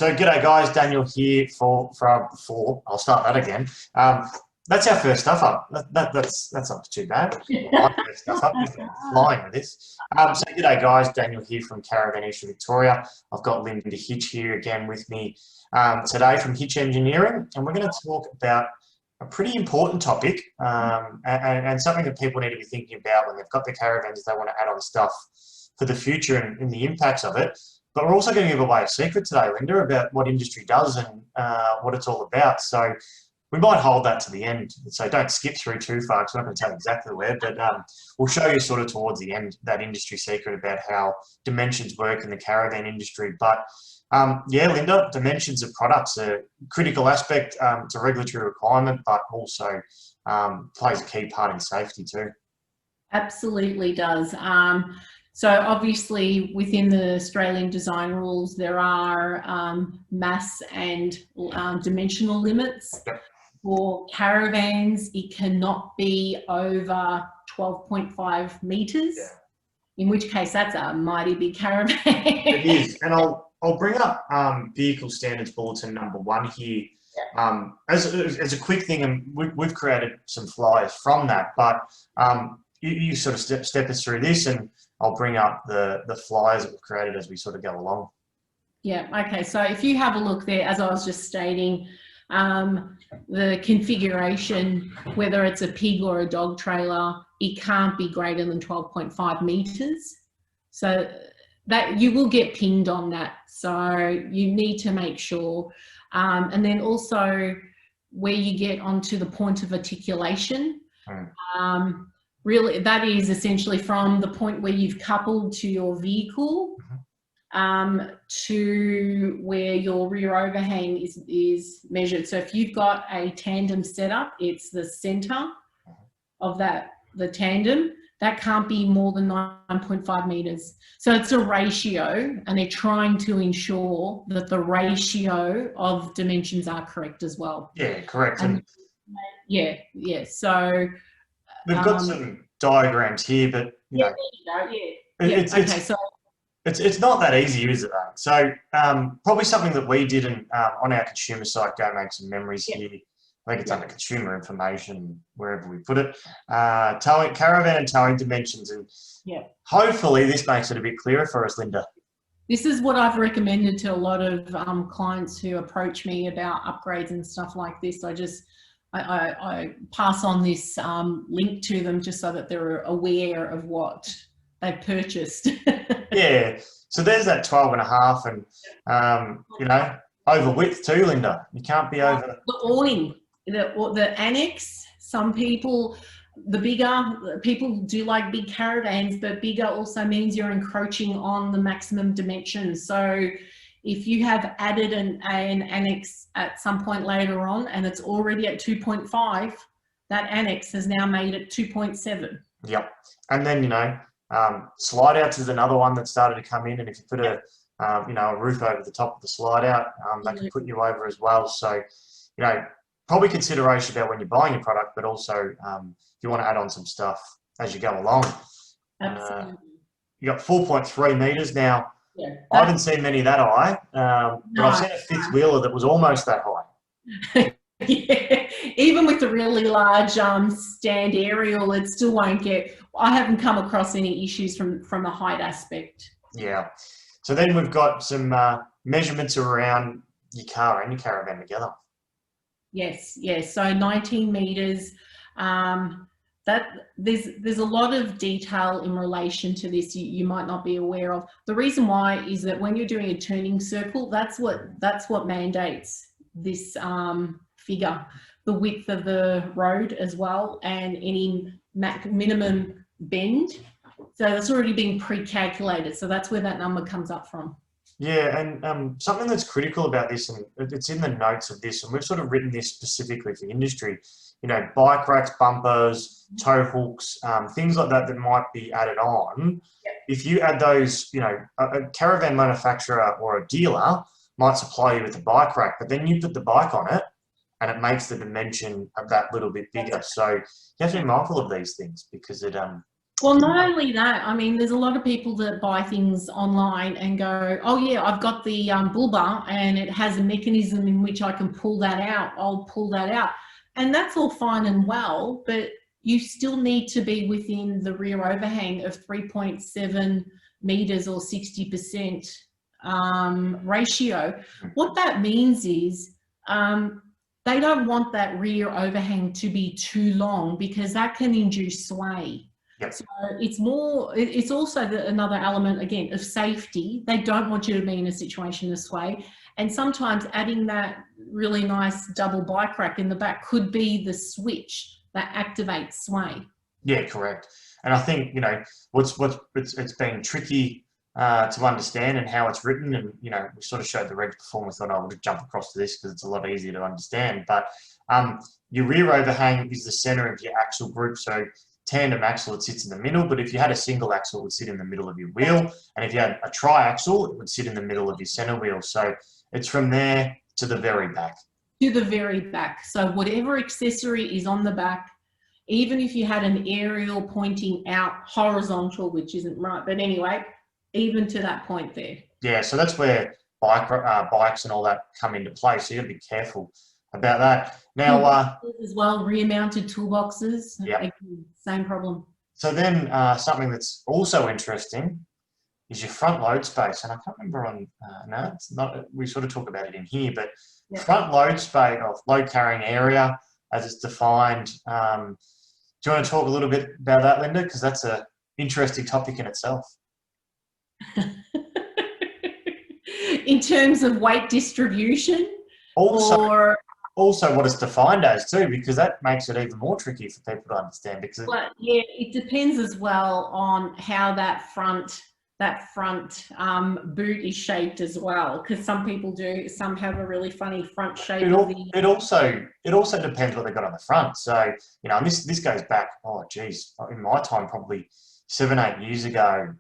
So g'day guys, Daniel here for I'll start that again. That's our first stuff up. That's not too bad. My first stuff up, just flying with this. So g'day guys, Daniel here from Caravan East Victoria. I've got Linda Hitch here again with me today from Hitch Engineering, and we're going to talk about a pretty important topic and something that people need to be thinking about when they've got their caravans. They want to add on stuff for the future and the impacts of it. But we're also going to give away a secret today, Linda, about what industry does and what it's all about. So we might hold that to the end. So don't skip through too far because I'm not going to tell you exactly where, but we'll show you sort of towards the end that industry secret about how dimensions work in the caravan industry. But yeah, Linda, dimensions of products are a critical aspect. It's a regulatory requirement, but also plays a key part in safety too. Absolutely does. So obviously within the Australian design rules, there are mass and dimensional limits. Yep. For caravans, it cannot be over 12.5 metres, in which case that's a mighty big caravan. It is, and I'll bring up Vehicle Standards Bulletin number 1 here as a quick thing, and we've created some flyers from that, but you sort of step us through this, and I'll bring up the flyers that we've created as we sort of go along. Yeah, okay, so if you have a look there, as I was just stating, the configuration, whether it's a pig or a dog trailer, it can't be greater than 12.5 metres. So that you will get pinged on that. So you need to make sure. And then also where you get onto the point of articulation, really, that is essentially from the point where you've coupled to your vehicle to where your rear overhang is measured. So if you've got a tandem setup, it's the center of the tandem. That can't be more than 9.5 metres. So it's a ratio, and they're trying to ensure that the ratio of dimensions are correct as well. Yeah, correct. And yeah. So we've got some diagrams here, but there you go. It's not that easy, is it? So probably something that we did on our consumer site, Go Make Some Memories here. I think it's under consumer information, wherever we put it. Towing, caravan and towing dimensions, and hopefully this makes it a bit clearer for us, Linda. This is what I've recommended to a lot of clients who approach me about upgrades and stuff like this. I pass on this link to them just so that they're aware of what they've purchased. Yeah, so there's that 12.5, and you know, over width too, Linda. You can't be over the awning, the annex. Some people, people do like big caravans, but bigger also means you're encroaching on the maximum dimensions. So if you have added an annex at some point later on and it's already at 2.5, that annex has now made it 2.7. Yep. And then, you know, slide outs is another one that started to come in, and if you put a roof over the top of the slide out, that can put you over as well. So, you know, probably consideration about when you're buying your product, but also you want to add on some stuff as you go along. Absolutely. You got 4.3 metres now. Yeah, I haven't seen many that high, but I've seen a fifth wheeler that was almost that high. Yeah, even with the really large stand aerial, it still won't get. I haven't come across any issues from the height aspect. Yeah. So then we've got some measurements around your car and your caravan together. Yes. So 19 metres. That there's a lot of detail in relation to this you might not be aware of. The reason why is that when you're doing a turning circle, that's what mandates this figure, the width of the road as well, and any minimum bend. So that's already been pre-calculated. So that's where that number comes up from. Yeah, and something that's critical about this, and it's in the notes of this, and we've sort of written this specifically for industry, you know, bike racks, bumpers, tow hooks, things like that might be added on. Yep. If you add those, you know, a caravan manufacturer or a dealer might supply you with a bike rack, but then you put the bike on it and it makes the dimension of that little bit bigger. So you have to be mindful of these things because it Well, not only that, I mean, there's a lot of people that buy things online and go, oh yeah, I've got the bull bar and it has a mechanism in which I can pull that out. I'll pull that out. And that's all fine and well, but you still need to be within the rear overhang of 3.7 meters or 60% ratio. What that means is they don't want that rear overhang to be too long because that can induce sway. Yep. So it's also another element, again, of safety. They don't want you to be in a situation of sway. And sometimes adding that really nice double bike rack in the back could be the switch that activates sway. Yeah, correct. And I think, you know, it's been tricky to understand and how it's written. And, you know, we sort of showed the regs before and we thought, oh, we'll jump across to this because it's a lot easier to understand. But your rear overhang is the center of your axle group. So tandem axle, it sits in the middle, but if you had a single axle, it would sit in the middle of your wheel. And if you had a tri-axle, it would sit in the middle of your center wheel. So it's from there to the very back. To the very back. So whatever accessory is on the back, even if you had an aerial pointing out horizontal, which isn't right, but anyway, even to that point there. Yeah, so that's where bikes and all that come into play. So you got to be careful about that. Now, as well, rear-mounted toolboxes. Yep. Again, same problem. So then something that's also interesting is your front load space. And I can't remember on, no, it's not, we sort of talk about it in here, but Yep. front load space or load carrying area as it's defined. Do you want to talk a little bit about that, Linda? Because that's an interesting topic in itself. In terms of weight distribution? Also what it's defined as too, because that makes it even more tricky for people to understand. Because Yeah, it depends as well on how that front boot is shaped as well, because some people do, some have a really funny front shape. It also depends what they got on the front. So, you know, and this goes back, oh geez, in my time probably 7-8 years ago,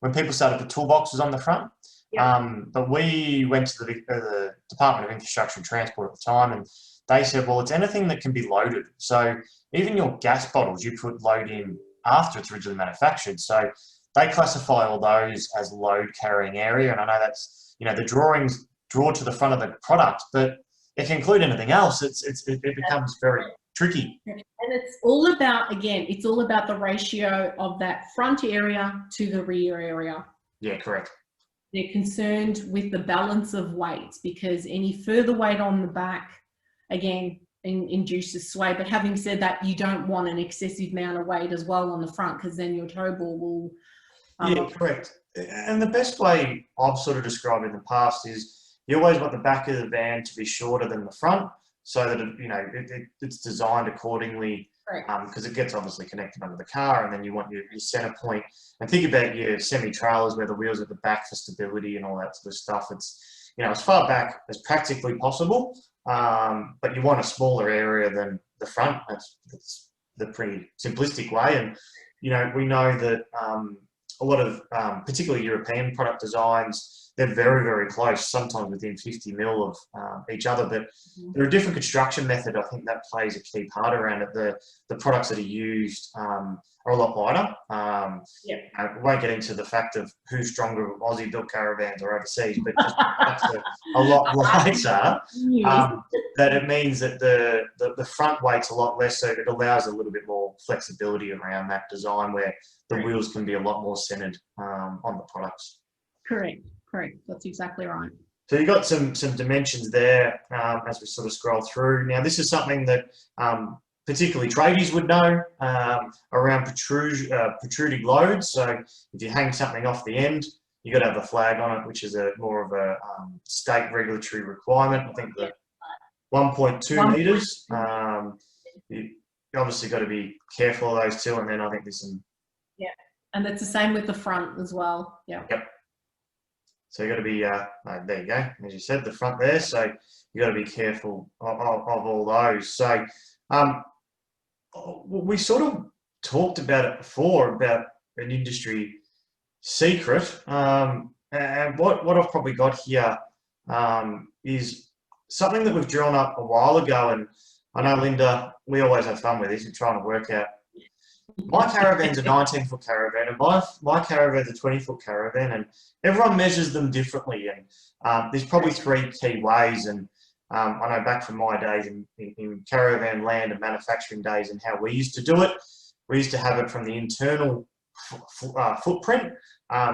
when people started to put toolboxes on the front. But we went to the Department of Infrastructure and Transport at the time, and they said, well, it's anything that can be loaded. So even your gas bottles, you could load in after it's originally manufactured. So they classify all those as load carrying area. And I know that's, you know, the drawings draw to the front of the product, but if you include anything else, it becomes very tricky. And it's all about, again, it's all about the ratio of that front area to the rear area. Yeah, correct. They're concerned with the balance of weights, because any further weight on the back, again, induces sway. But having said that, you don't want an excessive amount of weight as well on the front, because then your tow ball will... yeah, correct. And the best way I've sort of described in the past is you always want the back of the van to be shorter than the front, so that it's designed accordingly, because it gets obviously connected under the car, and then you want your center point. And think about your semi-trailers where the wheels are at the back for stability and all that sort of stuff. It's, you know, as far back as practically possible, but you want a smaller area than the front. That's the pretty simplistic way. And, you know, we know that a lot of particularly European product designs, they're very, very close, sometimes within 50 mil of each other, but they're a different construction method. I think that plays a key part around it. The products that are used are a lot lighter. We won't get into the fact of who's stronger, Aussie-built caravans or overseas, but just that's a lot lighter. That it means that the front weight's a lot less, so it allows a little bit more flexibility around that design where the wheels can be a lot more centered on the products. Correct. That's exactly right. So you've got some dimensions there as we sort of scroll through. Now, this is something that particularly tradies would know around protruding loads. So if you hang something off the end, you've got to have a flag on it, which is more of a state regulatory requirement. I think the 1.2 metres. You obviously got to be careful of those two, and then I think there's some... Yeah, and it's the same with the front as well. Yep. So you got to be, there you go, as you said, the front there. So you got to be careful of all those. So we sort of talked about it before, about an industry secret. And what I've probably got here is something that we've drawn up a while ago. And I know, Linda, we always have fun with this and trying to work out My caravan's a 19-foot caravan, and my caravan's a 20-foot caravan, and everyone measures them differently. And there's probably three key ways. And I know back from my days in caravan land and manufacturing days and how we used to do it, we used to have it from the internal footprint,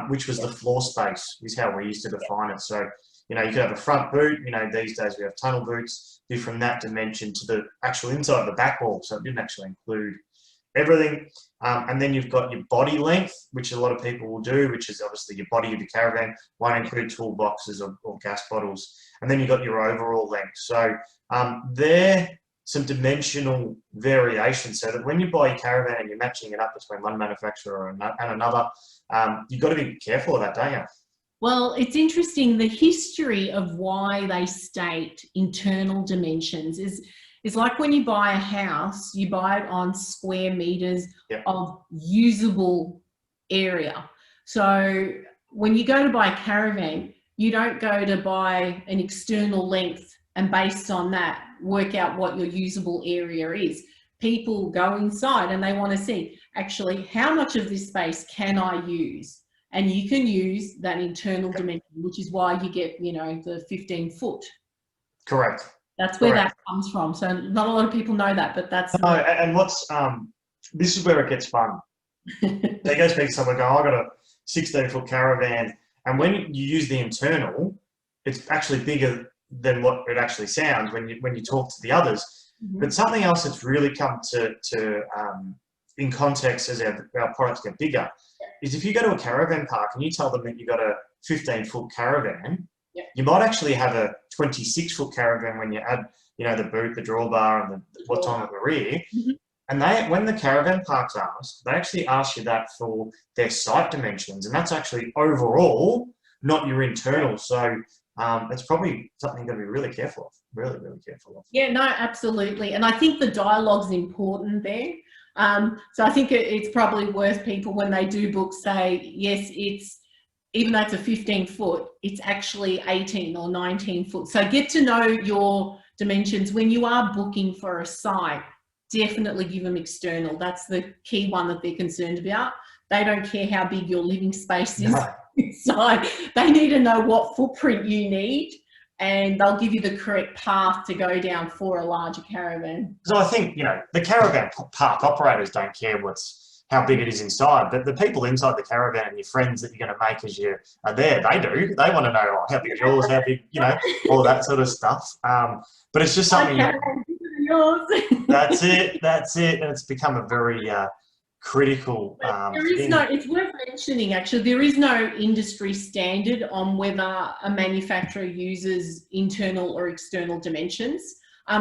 which was the floor space, is how we used to define it. So, you know, you could have a front boot, you know, these days we have tunnel boots, do from that dimension to the actual inside of the back wall. So it didn't actually include everything. And then you've got your body length, which a lot of people will do, which is obviously your body of your caravan, won't include toolboxes or gas bottles. And then you've got your overall length. So there some dimensional variation, so that when you buy your caravan and you're matching it up between one manufacturer and another, you've got to be careful of that, don't you? Well, it's interesting, the history of why they state internal dimensions is like when you buy a house, you buy it on square meters of usable area. So when you go to buy a caravan, you don't go to buy an external length and based on that work out what your usable area is. People go inside and they want to see, actually, how much of this space can I use? And you can use that internal dimension, which is why you get, you know, the 15 foot. Correct. That's where that comes from. So not a lot of people know that, but that's... No, and what's, this is where it gets fun. They go speak to someone, go, I got a 16-foot caravan, and when you use the internal, it's actually bigger than what it actually sounds when you talk to the others. Mm-hmm. But something else that's really come to in context as our products get bigger is if you go to a caravan park and you tell them that you got a 15-foot caravan, you might actually have a 26-foot caravan when you add, you know, the boot, the drawbar, and what's on at the rear. Mm-hmm. And when the caravan parks ask, they actually ask you that for their site dimensions, and that's actually overall, not your internal. So it's probably something you've got to be really careful of, really, really careful of. Yeah, no, absolutely. And I think the dialogue's important there. So I think it's probably worth people when they do book say, yes, it's, even though it's a 15 foot, it's actually 18 or 19 foot. So get to know your dimensions. When you are booking for a site, definitely give them external. That's the key one that they're concerned about. They don't care how big your living space is inside. They need to know what footprint you need, and they'll give you the correct path to go down for a larger caravan. So I think, you know, the caravan park operators don't care how big it is inside, but the people inside the caravan and your friends that you're going to make as you are there, they do. They want to know how big yours, how big, you know, all that sort of stuff. But it's just something. That's it. And it's become a very critical it's worth mentioning actually, there is no industry standard on whether a manufacturer uses internal or external dimensions.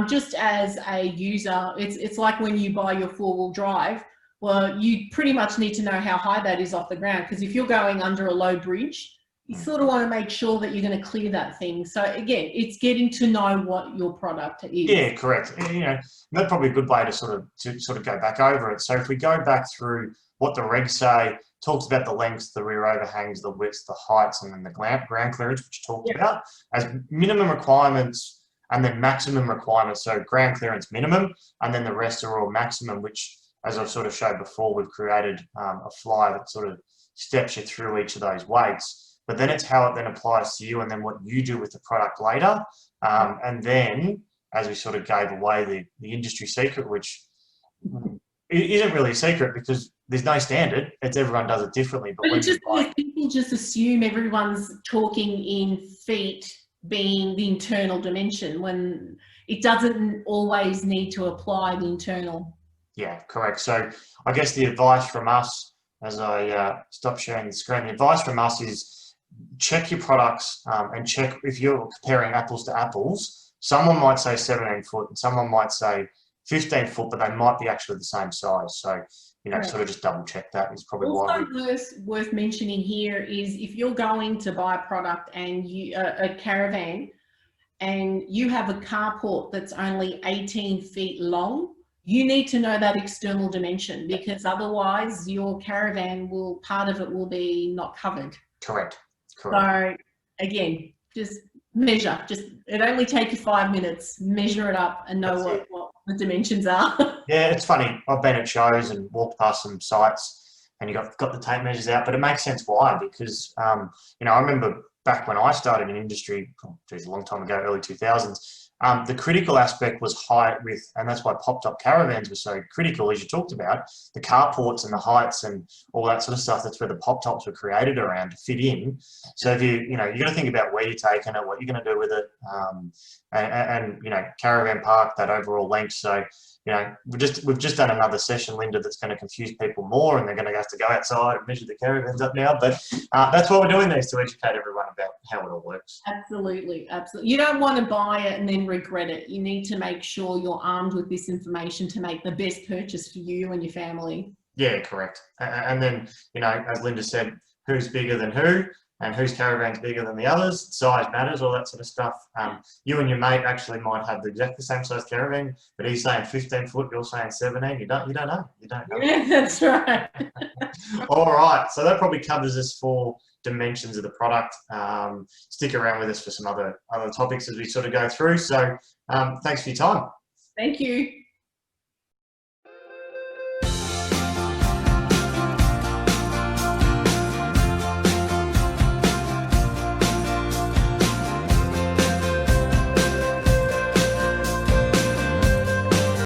Just as a user, it's like when you buy your four-wheel drive, well, you pretty much need to know how high that is off the ground, because if you're going under a low bridge, you sort of want to make sure that you're going to clear that thing. So again, it's getting to know what your product is. Yeah, correct. You know, that's probably a good way to sort of go back over it. So if we go back through what the regs say, talks about the lengths, the rear overhangs, the widths, the heights, and then the ground clearance, which you talked about as minimum requirements and then maximum requirements. So ground clearance minimum, and then the rest are all maximum, which, as I've sort of showed before, we've created a flyer that sort of steps you through each of those weights. But then it's how it then applies to you and then what you do with the product later. And then, as we sort of gave away the industry secret, which isn't really a secret because there's no standard, it's everyone does it differently. But people just assume everyone's talking in feet being the internal dimension, when it doesn't always need to apply the internal. Yeah, correct. So I guess the advice from us, as I stop sharing the screen, the advice from us is check your products and check if you're comparing apples to apples. Someone might say 17 foot and someone might say 15 foot, but they might be actually the same size. So, you know, sort of just double check that is probably why. Also worth mentioning here is if you're going to buy a product and a caravan, and you have a carport that's only 18 feet long, you need to know that external dimension, because otherwise your caravan part of it will be not covered. Correct. So again, just measure. Just, it only take you 5 minutes. Measure it up and know what the dimensions are. Yeah, it's funny. I've been at shows and walked past some sites, and you got the tape measures out, but it makes sense why, because you know, I remember back when I started in industry, geez, a long time ago, early 2000s. The critical aspect was height with, and that's why pop-top caravans were so critical, as you talked about, the carports and the heights and all that sort of stuff. That's where the pop-tops were created around to fit in. So if you got to think about where you're taking it, what you're going to do with it, and you know, caravan park, that overall length. So you know, we've just done another session, Linda, that's going to confuse people more, and they're going to have to go outside and measure the caravans up now. But that's what we're doing this, to educate everyone about how it all works. Absolutely, absolutely. You don't want to buy it and then regret it. You need to make sure you're armed with this information to make the best purchase for you and your family. Yeah, correct. And then, you know, as Linda said, who's bigger than who? And whose caravan's bigger than the others, size matters, all that sort of stuff. You and your mate actually might have exactly the same size caravan, but he's saying 15 foot, you're saying 17. You don't know. Yeah, that's right. All right, so that probably covers us for dimensions of the product. Stick around with us for some other topics as we sort of go through. So thanks for your time. Thank you.